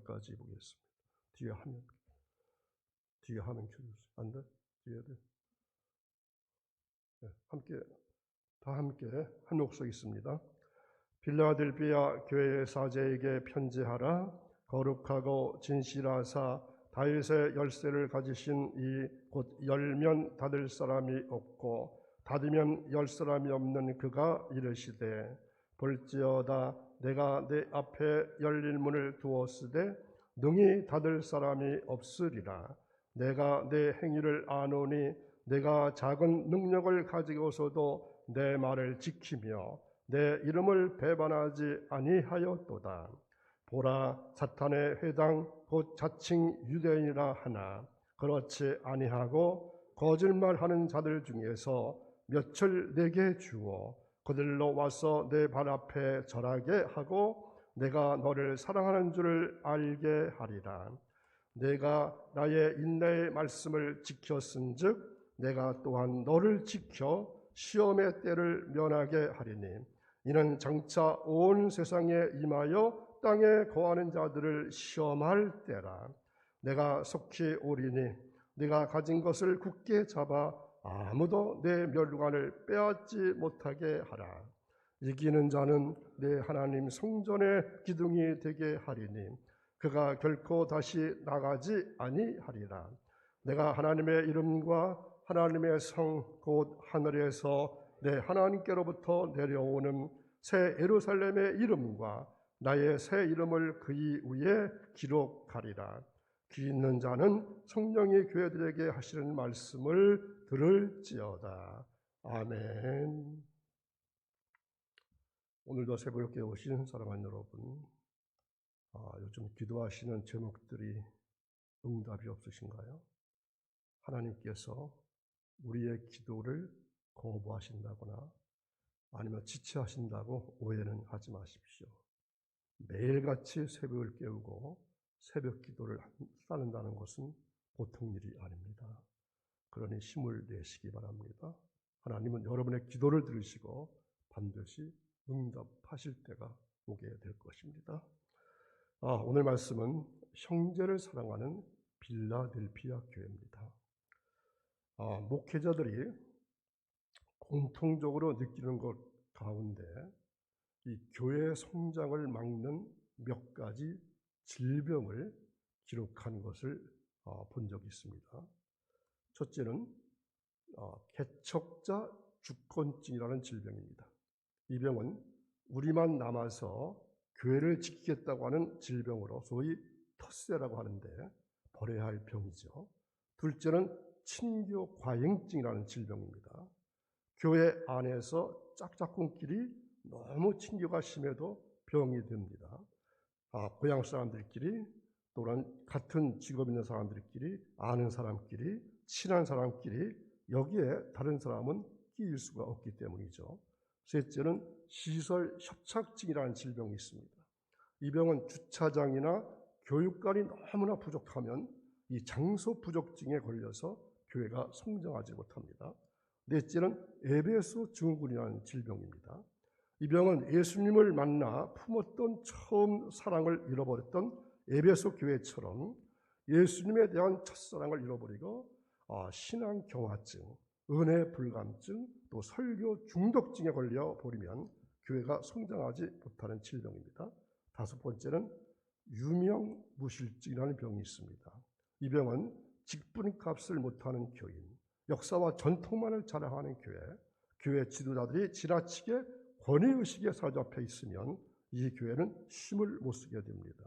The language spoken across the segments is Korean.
14절까지 보겠습니다. 뒤에 화면 켜주세요. 안 돼? 뒤에 돼? 네, 함께 한 목소리 있습니다. 빌라델비아 교회의 사제에게 편지하라. 거룩하고 진실하사 다윗의 열쇠를 가지신 이 곧 열면 닫을 사람이 없고 닫으면 열 사람이 없는 그가 이르시되 볼지어다 내가 내 앞에 열릴 문을 두었으되 능히 닫을 사람이 없으리라. 내가 내 행위를 아노니 내가 작은 능력을 가지고서도 내 말을 지키며 내 이름을 배반하지 아니하였도다. 보라, 사탄의 회당 곧 자칭 유대인이라 하나 그렇지 아니하고 거짓말하는 자들 중에서 몇을 내게 주어 그들로 와서 내 발 앞에 절하게 하고 내가 너를 사랑하는 줄을 알게 하리라. 내가 나의 인내의 말씀을 지켰은즉 내가 또한 너를 지켜 시험의 때를 면하게 하리니 이는 장차 온 세상에 임하여 땅에 거하는 자들을 시험할 때라. 내가 속히 오리니 네가 가진 것을 굳게 잡아 아무도 내 멸관을 빼앗지 못하게 하라. 이기는 자는 내 하나님 성전의 기둥이 되게 하리니 그가 결코 다시 나가지 아니하리라. 내가 하나님의 이름과 하나님의 성 곧 하늘에서 내 하나님께로부터 내려오는 새 예루살렘의 이름과 나의 새 이름을 그의 위에 기록하리라. 귀 있는 자는 성령이 교회들에게 하시는 말씀을 들을지어다. 아멘. 오늘도 새벽에 오신 사랑하는 여러분, 요즘 기도하시는 제목들이 응답이 없으신가요? 하나님께서 우리의 기도를 거부하신다거나 아니면 지체하신다고 오해는 하지 마십시오. 매일같이 새벽을 깨우고 새벽 기도를 쌓는다는 것은 보통 일이 아닙니다. 그러니 힘을 내시기 바랍니다. 하나님은 여러분의 기도를 들으시고 반드시 응답하실 때가 오게 될 것입니다. 오늘 말씀은 형제를 사랑하는 빌라델비아 교회입니다. 목회자들이 공통적으로 느끼는 것 가운데 이 교회의 성장을 막는 몇 가지 질병을 기록한 것을 본 적이 있습니다. 첫째는 개척자 주권증이라는 질병입니다. 이 병은 우리만 남아서 교회를 지키겠다고 하는 질병으로 소위 텃세라고 하는데 버려야 할 병이죠. 둘째는 친교 과잉증이라는 질병입니다. 교회 안에서 짝짝꿍끼리 너무 친교가 심해도 병이 됩니다. 고향 사람들끼리 또는 같은 직업 있는 사람들끼리 아는 사람끼리 친한 사람끼리 여기에 다른 사람은 끼일 수가 없기 때문이죠. 셋째는 시설 협착증이라는 질병이 있습니다. 이 병은 주차장이나 교육관이 너무나 부족하면 이 장소 부족증에 걸려서 교회가 성장하지 못합니다. 넷째는 에베소 증후군이라는 질병입니다. 이 병은 예수님을 만나 품었던 처음 사랑을 잃어버렸던 에베소 교회처럼 예수님에 대한 첫사랑을 잃어버리고 신앙 경화증, 은혜 불감증, 또 설교 중독증에 걸려 버리면 교회가 성장하지 못하는 질병입니다. 다섯 번째는 유명무실증이라는 병이 있습니다. 이 병은 직분값을 못하는 교인, 역사와 전통만을 자랑하는 교회 지도자들이 지나치게 권위의식에 사로잡혀 있으면 이 교회는 힘을 못 쓰게 됩니다.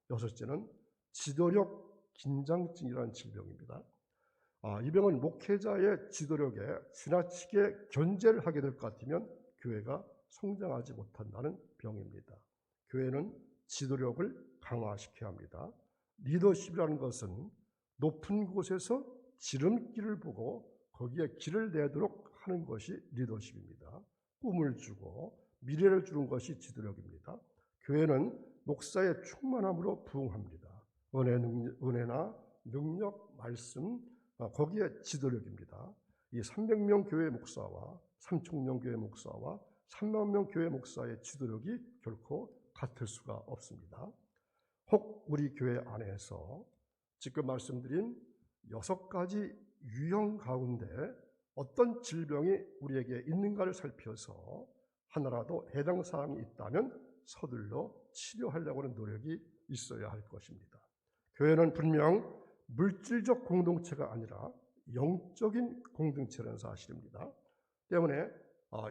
여섯째는 지도력 긴장증이라는 질병입니다. 이 병은 목회자의 지도력에 지나치게 견제를 하게 될 것 같으면 교회가 성장하지 못한다는 병입니다. 교회는 지도력을 강화시켜야 합니다. 리더십이라는 것은 높은 곳에서 지름길을 보고 거기에 길을 내도록 하는 것이 리더십입니다. 꿈을 주고 미래를 주는 것이 지도력입니다. 교회는 목사의 충만함으로 부흥합니다. 은혜나 능력, 말씀, 거기에 지도력입니다. 이 300명 교회 목사와 3,000명 교회 목사와 3만 명 교회 목사의 지도력이 결코 같을 수가 없습니다. 혹 우리 교회 안에서 지금 말씀드린 6가지 유형 가운데 어떤 질병이 우리에게 있는가를 살펴서 하나라도 해당 사항이 있다면 서둘러 치료하려고 하는 노력이 있어야 할 것입니다. 교회는 분명 물질적 공동체가 아니라 영적인 공동체라는 사실입니다. 때문에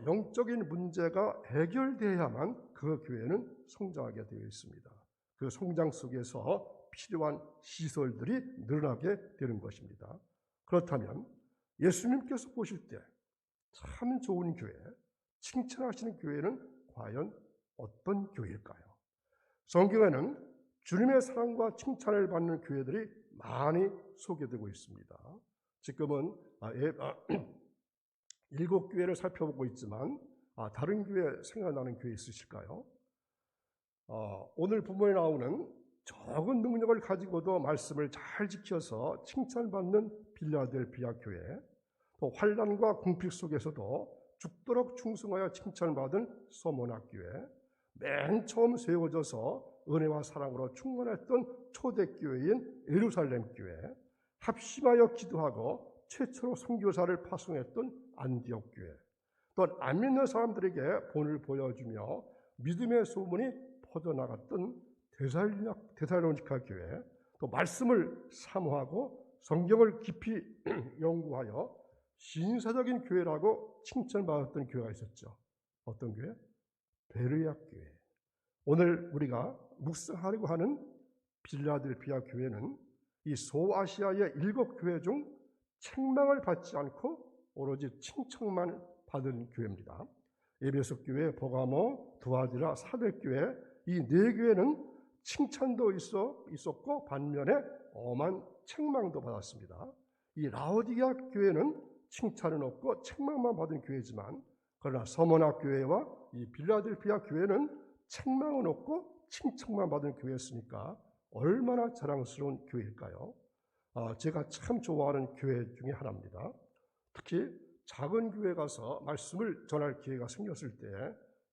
영적인 문제가 해결돼야만 그 교회는 성장하게 되어 있습니다. 그 성장 속에서 필요한 시설들이 늘어나게 되는 것입니다. 그렇다면 예수님께서 보실 때 참 좋은 교회, 칭찬하시는 교회는 과연 어떤 교회일까요? 성경에는 주님의 사랑과 칭찬을 받는 교회들이 많이 소개되고 있습니다. 지금은 7교회를 살펴보고 있지만 다른 교회 생각나는 교회 있으실까요? 오늘 본문에 나오는 적은 능력을 가지고도 말씀을 잘 지켜서 칭찬받는 빌라델피아 교회, 또 환난과 궁핍 속에서도 죽도록 충성하여 칭찬받은 서모나 교회, 맨 처음 세워져서 은혜와 사랑으로 충만했던 초대교회인 예루살렘 교회, 합심하여 기도하고 최초로 선교사를 파송했던 안디옥 교회, 또 안 믿는 사람들에게 본을 보여주며 믿음의 소문이 퍼져나갔던 데살로니가 교회, 또 말씀을 사모하고 성경을 깊이 연구하여 신사적인 교회라고 칭찬받았던 교회가 있었죠. 어떤 교회? 베르야 교회. 오늘 우리가 묵상하려고 하는 빌라델피아 교회는 이 소아시아의 7교회 중 책망을 받지 않고 오로지 칭찬만 받은 교회입니다. 에베소 교회, 보가모, 두아디라, 사데교회, 이 4교회는 칭찬도 있었고 반면에 엄한 책망도 받았습니다. 이 라오디게아 교회는 칭찬은 없고 책망만 받은 교회지만, 그러나 서머나 교회와 이 빌라델피아 교회는 책망은 없고 칭찬만 받은 교회였으니까 얼마나 자랑스러운 교회일까요? 제가 참 좋아하는 교회 중에 하나입니다. 특히 작은 교회 가서 말씀을 전할 기회가 생겼을 때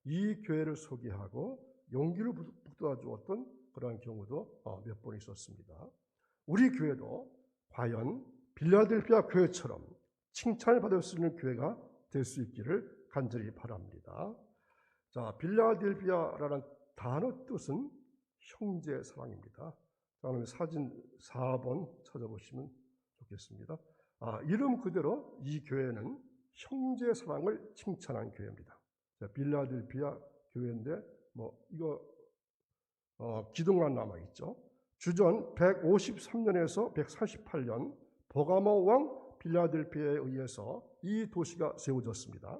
이 교회를 소개하고 용기를 북돋아 주었던 그러한 경우도 몇 번 있었습니다. 우리 교회도 과연 빌라델피아 교회처럼 칭찬을 받을 수 있는 교회가 될 수 있기를 간절히 바랍니다. 자, 빌라델피아라는 단어 뜻은 형제 사랑입니다. 그러면 사진 4번 찾아보시면 좋겠습니다. 이름 그대로 이 교회는 형제 사랑을 칭찬한 교회입니다. 자, 빌라델피아 교회인데 이거 기둥만 남아 있죠. 주전 153년에서 138년 보가모 왕 빌라델피아에 의해서 이 도시가 세워졌습니다.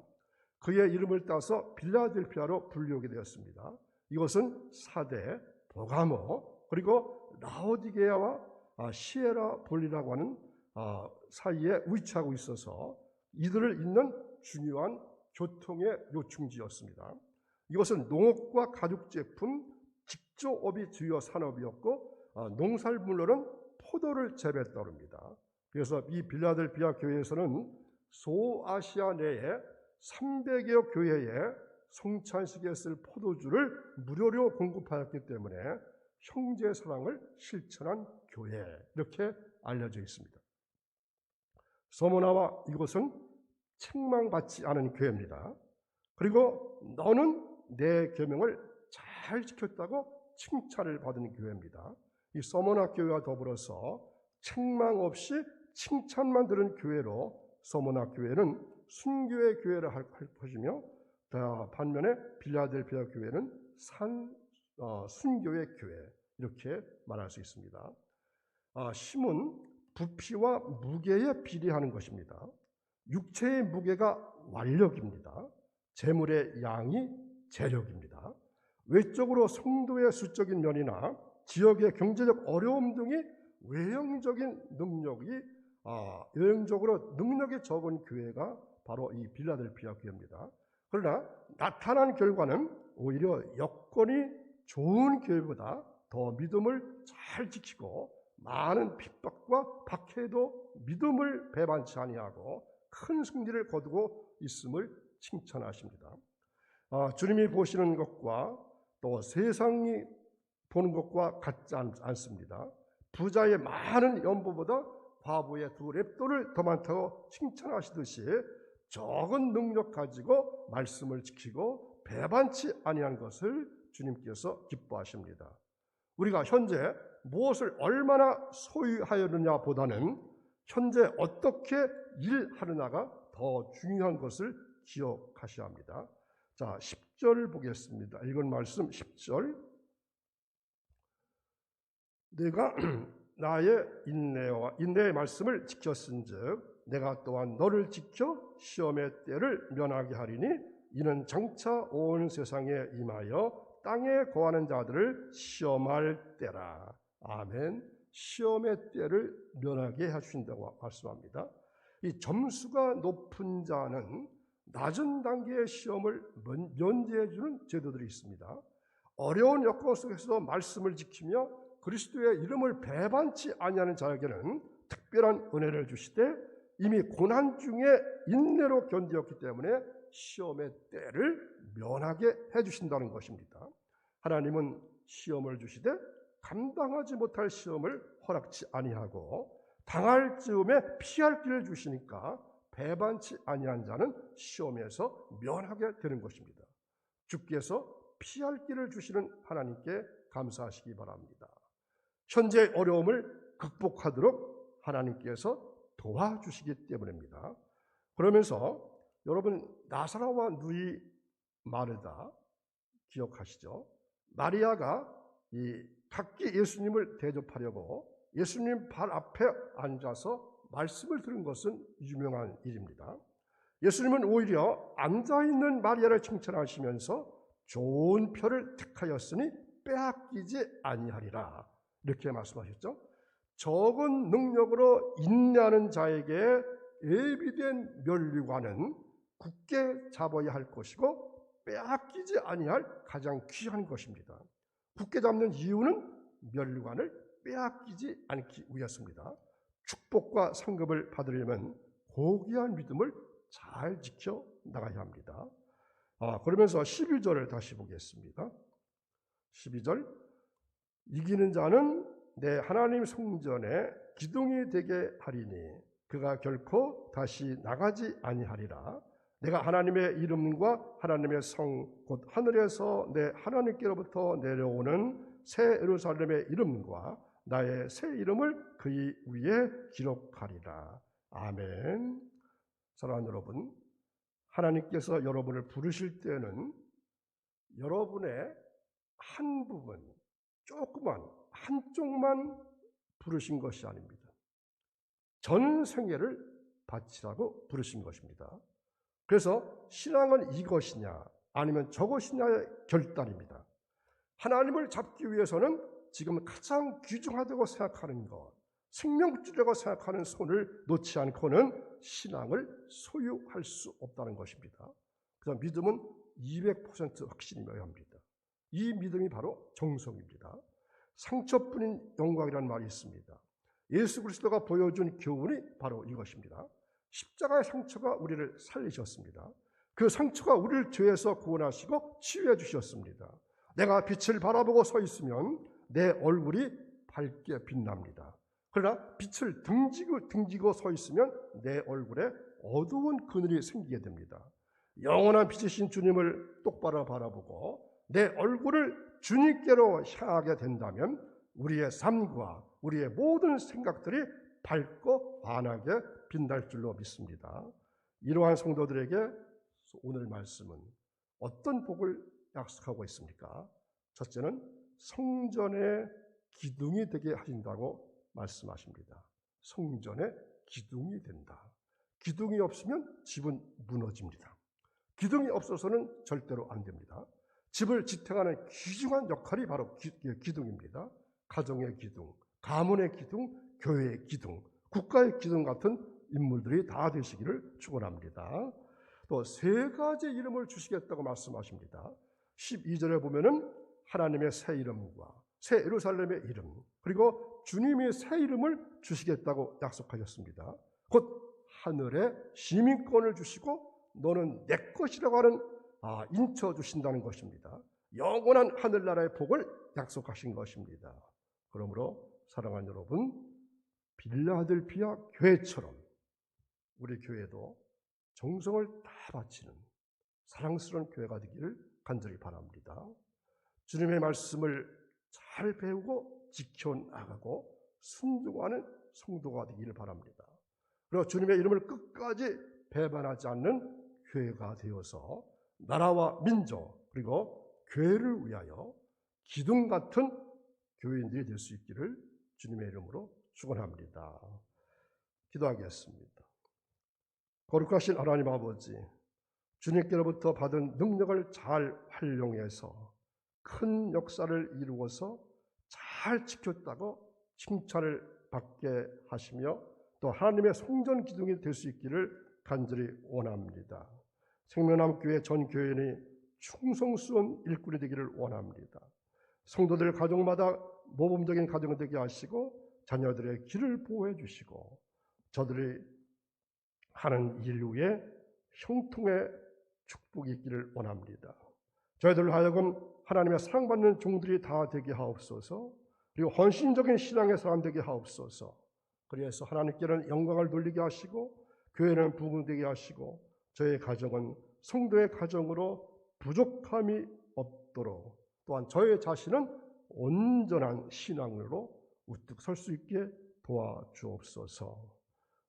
그의 이름을 따서 빌라델피아로 불리우게 되었습니다. 이것은 4대 보가모 그리고 라오디게아와 시에라 볼리라고 하는 사이에 위치하고 있어서 이들을 잇는 중요한 교통의 요충지였습니다. 이것은 농업과 가죽제품, 직조업이 주요 산업이었고 농산물로는 포도를 재배했다고 합니다. 그래서 이 빌라델피아 교회에서는 소아시아 내에 300여 교회에 성찬식에 쓸 포도주를 무료로 공급하였기 때문에 형제 사랑을 실천한 교회, 이렇게 알려져 있습니다. 서모나와 이곳은 책망받지 않은 교회입니다. 그리고 너는 내 계명을 잘 지켰다고 칭찬을 받은 교회입니다. 이 서모나 교회와 더불어서 책망 없이 칭찬만 들은 교회로 서모나 교회는 순교의 교회를 할 것이며, 반면에 빌라델피아 교회는 순교의 교회, 이렇게 말할 수 있습니다. 힘은 부피와 무게에 비례하는 것입니다. 육체의 무게가 완력입니다. 재물의 양이 재력입니다. 외적으로 성도의 수적인 면이나 지역의 경제적 어려움 등이 외형적인 능력이 외형적으로 능력이 적은 교회가 바로 이 빌라델피아 교회입니다. 그러나 나타난 결과는 오히려 여건이 좋은 교회보다 더 믿음을 잘 지키고 많은 핍박과 박해도 믿음을 배반치 아니하고 큰 승리를 거두고 있음을 칭찬하십니다. 주님이 보시는 것과 또 세상이 보는 것과 같지 않습니다. 부자의 많은 연보보다 과부의 두 렙도를 더 많다고 칭찬하시듯이 적은 능력 가지고 말씀을 지키고 배반치 아니한 것을 주님께서 기뻐하십니다. 우리가 현재 무엇을 얼마나 소유하였느냐 보다는 현재 어떻게 일하느냐가 더 중요한 것을 기억하셔야 합니다. 자, 10절 보겠습니다. 읽은 말씀 10절. 내가 나의 인내의 말씀을 지켰은즉 내가 또한 너를 지켜 시험의 때를 면하게 하리니 이는 장차 온 세상에 임하여 땅에 거하는 자들을 시험할 때라. 아멘. 시험의 때를 면하게 하신다고 말씀합니다. 이 점수가 높은 자는 낮은 단계의 시험을 면제해 주는 제도들이 있습니다. 어려운 여건 속에서도 말씀을 지키며 그리스도의 이름을 배반치 아니하는 자에게는 특별한 은혜를 주시되 이미 고난 중에 인내로 견디었기 때문에 시험의 때를 면하게 해주신다는 것입니다. 하나님은 시험을 주시되 감당하지 못할 시험을 허락치 아니하고 당할 즈음에 피할 길을 주시니까 배반치 아니한 자는 시험에서 면하게 되는 것입니다. 주께서 피할 길을 주시는 하나님께 감사하시기 바랍니다. 현재의 어려움을 극복하도록 하나님께서 도와주시기 때문입니다. 그러면서 여러분 나사로와 누이 마르다 기억하시죠? 마리아가 이 각기 예수님을 대접하려고 예수님 발 앞에 앉아서 말씀을 들은 것은 유명한 일입니다. 예수님은 오히려 앉아있는 마리아를 칭찬하시면서 좋은 표를 택하였으니 빼앗기지 아니하리라 이렇게 말씀하셨죠. 적은 능력으로 인내하는 자에게 예비된 면류관은 굳게 잡아야 할 것이고 빼앗기지 아니할 가장 귀한 것입니다. 굳게 잡는 이유는 면류관을 빼앗기지 않기 위해서입니다. 축복과 상급을 받으려면 고귀한 믿음을 잘 지켜 나가야 합니다. 그러면서 12절을 다시 보겠습니다. 12절. 이기는 자는 내 하나님 성전에 기둥이 되게 하리니 그가 결코 다시 나가지 아니하리라. 내가 하나님의 이름과 하나님의 성 곧 하늘에서 내 하나님께로부터 내려오는 새 예루살렘의 이름과 나의 새 이름을 그의 위에 기록하리라. 아멘. 사랑하는 여러분, 하나님께서 여러분을 부르실 때는 여러분의 한 부분, 조그만 한쪽만 부르신 것이 아닙니다. 전 생애를 바치라고 부르신 것입니다. 그래서 신앙은 이것이냐 아니면 저것이냐의 결단입니다. 하나님을 잡기 위해서는 지금 가장 귀중하다고 생각하는 것, 생명줄이라고 생각하는 손을 놓지 않고는 신앙을 소유할 수 없다는 것입니다. 그래서 믿음은 200% 확신이어야 합니다. 이 믿음이 바로 정성입니다. 상처뿐인 영광이라는 말이 있습니다. 예수 그리스도가 보여준 교훈이 바로 이것입니다. 십자가의 상처가 우리를 살리셨습니다. 그 상처가 우리를 죄에서 구원하시고 치유해 주셨습니다. 내가 빛을 바라보고 서 있으면 내 얼굴이 밝게 빛납니다. 그러나 빛을 등지고 서 있으면 내 얼굴에 어두운 그늘이 생기게 됩니다. 영원한 빛이신 주님을 똑바로 바라보고 내 얼굴을 주님께로 향하게 된다면 우리의 삶과 우리의 모든 생각들이 밝고 환하게 빛날 줄로 믿습니다. 이러한 성도들에게 오늘 말씀은 어떤 복을 약속하고 있습니까? 첫째는 성전의 기둥이 되게 하신다고 말씀하십니다. 성전의 기둥이 된다. 기둥이 없으면 집은 무너집니다. 기둥이 없어서는 절대로 안 됩니다. 집을 지탱하는 귀중한 역할이 바로 기둥입니다. 가정의 기둥, 가문의 기둥, 교회의 기둥, 국가의 기둥 같은 인물들이 다 되시기를 축원합니다. 또 세 가지 이름을 주시겠다고 말씀하십니다. 12절에 보면은 하나님의 새 이름과 새 예루살렘의 이름, 그리고 주님의 새 이름을 주시겠다고 약속하셨습니다. 곧 하늘의 시민권을 주시고 너는 내 것이라고 하는 인쳐 주신다는 것입니다. 영원한 하늘나라의 복을 약속하신 것입니다. 그러므로 사랑하는 여러분, 빌라델피아 교회처럼 우리 교회도 정성을 다 바치는 사랑스러운 교회가 되기를 간절히 바랍니다. 주님의 말씀을 잘 배우고 지켜나가고 순종하는 성도가 되기를 바랍니다. 그리고 주님의 이름을 끝까지 배반하지 않는 교회가 되어서 나라와 민족 그리고 교회를 위하여 기둥 같은 교인들이 될 수 있기를 주님의 이름으로 축원합니다. 기도하겠습니다. 거룩하신 하나님 아버지, 주님께로부터 받은 능력을 잘 활용해서 큰 역사를 이루어서 잘 지켰다고 칭찬을 받게 하시며 또 하나님의 성전 기둥이 될 수 있기를 간절히 원합니다. 생명남교회 전 교인이 충성스러운 일꾼이 되기를 원합니다. 성도들 가정마다 모범적인 가정 되게 하시고 자녀들의 길을 보호해 주시고 저들이 하는 일 위에 형통의 축복이 있기를 원합니다. 저희들 하여금 하나님의 사랑받는 종들이 다 되게 하옵소서. 그리고 헌신적인 신앙의 사람 되게 하옵소서. 그래서 하나님께는 영광을 돌리게 하시고 교회는 부흥되게 하시고 저의 가정은 성도의 가정으로 부족함이 없도록 또한 저의 자신은 온전한 신앙으로 우뚝 설 수 있게 도와주옵소서.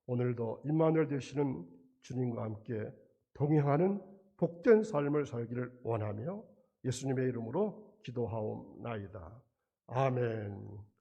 오늘도 임마누엘 되시는 주님과 함께 동행하는 복된 삶을 살기를 원하며 예수님의 이름으로 기도하옵나이다. 아멘.